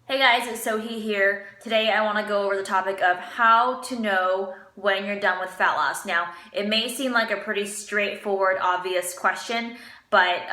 Hey guys, it's Sohi here. Today I want to go over the topic of how to know when you're done with fat loss. Now, it may seem like a pretty straightforward, obvious question, but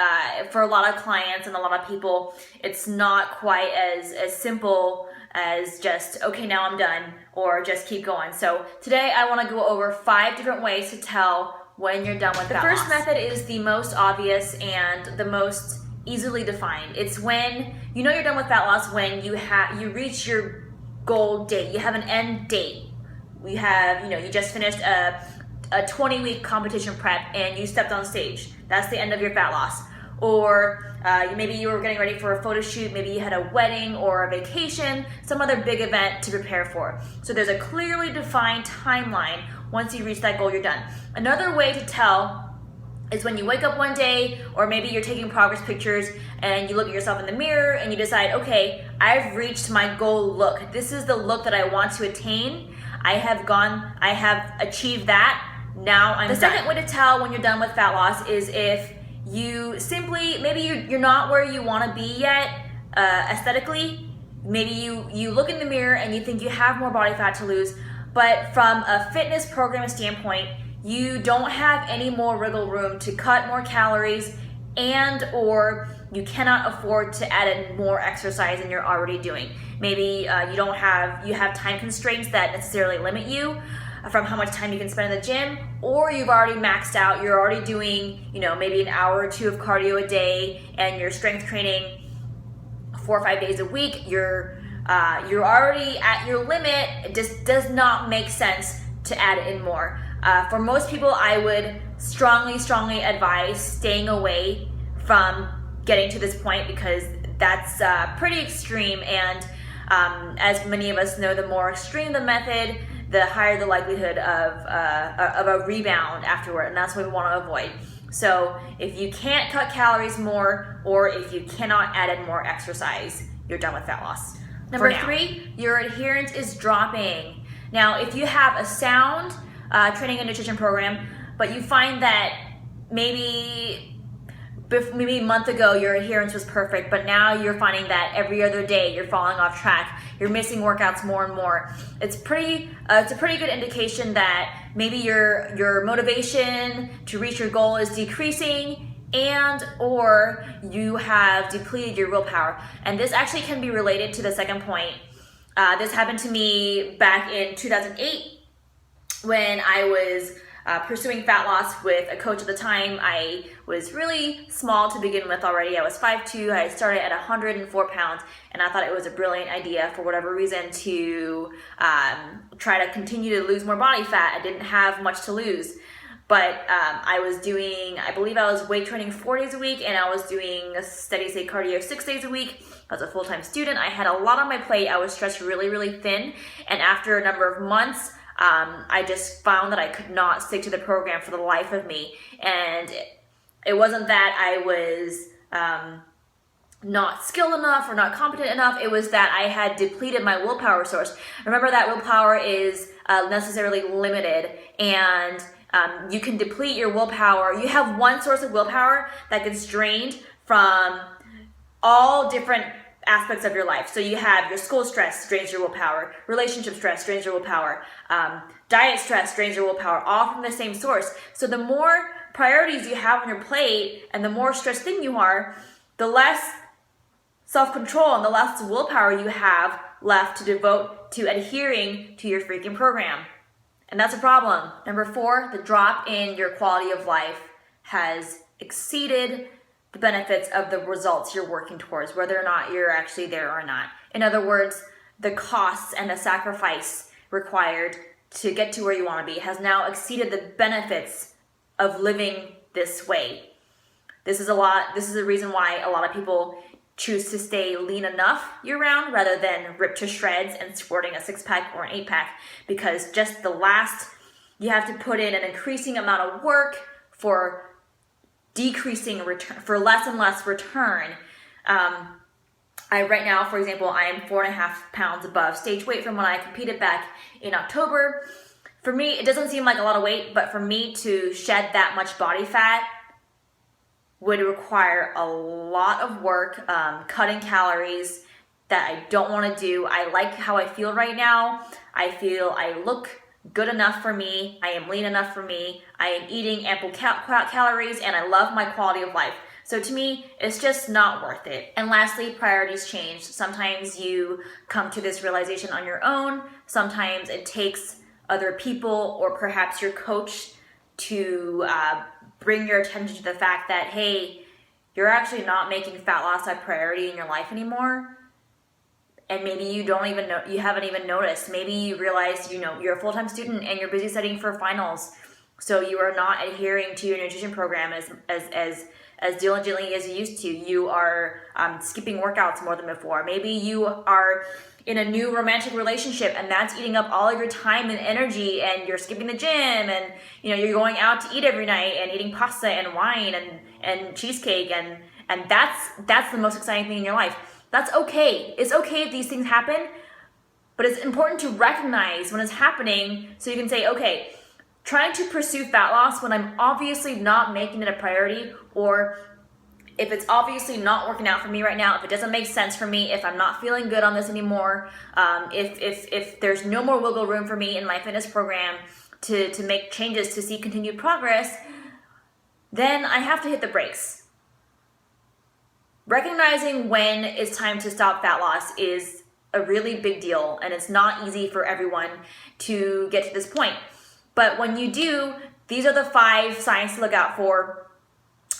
for a lot of clients and a lot of people, it's not quite as simple as just, okay, now I'm done, or just keep going. So today I want to go over 5 different ways to tell when you're done with fat loss. The first method is the most obvious and the most easily defined. It's when you know you're done with fat loss when you reach your goal date. You have an end date. You just finished a 20-week competition prep and you stepped on stage. That's the end of your fat loss. Or maybe you were getting ready for a photo shoot, maybe you had a wedding or a vacation, some other big event to prepare for. So there's a clearly defined timeline. Once you reach that goal, you're done. Another way to tell is when you wake up one day, or maybe you're taking progress pictures and you look at yourself in the mirror and you decide, okay, I've reached my goal look. This is the look that I want to attain. I have achieved that. Now I'm done. The second way to tell when you're done with fat loss is if you simply, maybe you're not where you want to be yet aesthetically. Maybe you look in the mirror and you think you have more body fat to lose, but from a fitness program standpoint, you don't have any more wiggle room to cut more calories, and or you cannot afford to add in more exercise than you're already doing. Maybe you have time constraints that necessarily limit you from how much time you can spend in the gym, or you've already maxed out. You're already doing maybe an hour or 2 of cardio a day, and you're strength training 4 or 5 days a week. You're already at your limit. It just does not make sense to add in more. For most people, I would strongly advise staying away from getting to this point, because that's pretty extreme, and as many of us know, the more extreme the method, the higher the likelihood of a rebound afterward, and that's what we want to avoid. So if you can't cut calories more, or if you cannot add in more exercise, you're done with fat loss. Number 3, your adherence is dropping. Now, if you have a sound training and nutrition program, but you find that maybe a month ago your adherence was perfect, but now you're finding that every other day you're falling off track, you're missing workouts more and more, it's a pretty good indication that maybe your motivation to reach your goal is decreasing, and or you have depleted your willpower. And this actually can be related to the second point. This happened to me back in 2008 when I was pursuing fat loss with a coach at the time. I was really small to begin with already. I was 5'2". I started at 104 pounds, and I thought it was a brilliant idea for whatever reason to try to continue to lose more body fat. I didn't have much to lose, but I believe I was weight training 4 days a week, and I was doing a steady state cardio 6 days a week. I was a full-time student. I had a lot on my plate. I was stretched really thin, and after a number of months, I just found that I could not stick to the program for the life of me. And it wasn't that I was not skilled enough or not competent enough. It was that I had depleted my willpower source. Remember that willpower is necessarily limited, and you can deplete your willpower. You have one source of willpower that gets drained from all different aspects of your life. So you have your school stress drains your willpower, relationship stress drains your willpower, diet stress drains your willpower, all from the same source. So the more priorities you have on your plate and the more stressed thin you are, the less self-control and the less willpower you have left to devote to adhering to your freaking program. And that's a problem. Number 4, the drop in your quality of life has exceeded the benefits of the results you're working towards, whether or not you're actually there or not. In other words, the costs and the sacrifice required to get to where you want to be has now exceeded the benefits of living this way. This is the reason why a lot of people choose to stay lean enough year-round rather than ripped to shreds and sporting a 6-pack or an 8-pack, because you have to put in an increasing amount of work for decreasing return, for less and less return. Right now, for example, I am 4.5 pounds above stage weight from when I competed back in October. For me, it doesn't seem like a lot of weight, but for me to shed that much body fat would require a lot of work, cutting calories, that I don't want to do. I like how I feel right now. I feel I look good enough for me. I am lean enough for me. I am eating ample calories, and I love my quality of life. So to me, it's just not worth it. And lastly, priorities change. Sometimes you come to this realization on your own. Sometimes it takes other people or perhaps your coach to bring your attention to the fact that, hey, you're actually not making fat loss a priority in your life anymore. And maybe you don't even know, you haven't even noticed. Maybe you realize, you're a full-time student and you're busy studying for finals. So you are not adhering to your nutrition program as diligently as you used to. You are skipping workouts more than before. Maybe you are in a new romantic relationship and that's eating up all of your time and energy, and you're skipping the gym, and you're going out to eat every night and eating pasta and wine and cheesecake, and that's the most exciting thing in your life. That's okay. It's okay if these things happen, but it's important to recognize when it's happening so you can say, okay, trying to pursue fat loss when I'm obviously not making it a priority, or if it's obviously not working out for me right now, if it doesn't make sense for me, if I'm not feeling good on this anymore, if there's no more wiggle room for me in my fitness program to make changes to see continued progress, then I have to hit the brakes. Recognizing when it's time to stop fat loss is a really big deal, and it's not easy for everyone to get to this point. But when you do, these are the 5 signs to look out for.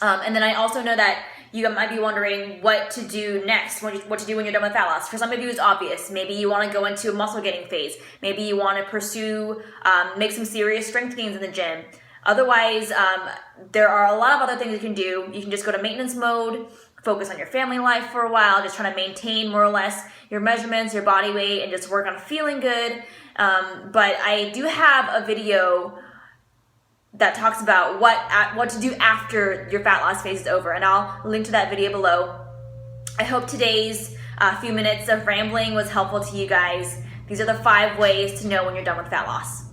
And then I also know that you might be wondering what to do next, what to do when you're done with fat loss. For some of you, it's obvious. Maybe you want to go into a muscle getting phase. Maybe you want to pursue, make some serious strength gains in the gym. Otherwise, there are a lot of other things you can do. You can just go to maintenance mode, focus on your family life for a while, just trying to maintain more or less your measurements, your body weight, and just work on feeling good. But I do have a video that talks about what to do after your fat loss phase is over, and I'll link to that video below. I hope today's few minutes of rambling was helpful to you guys. These are the 5 ways to know when you're done with fat loss.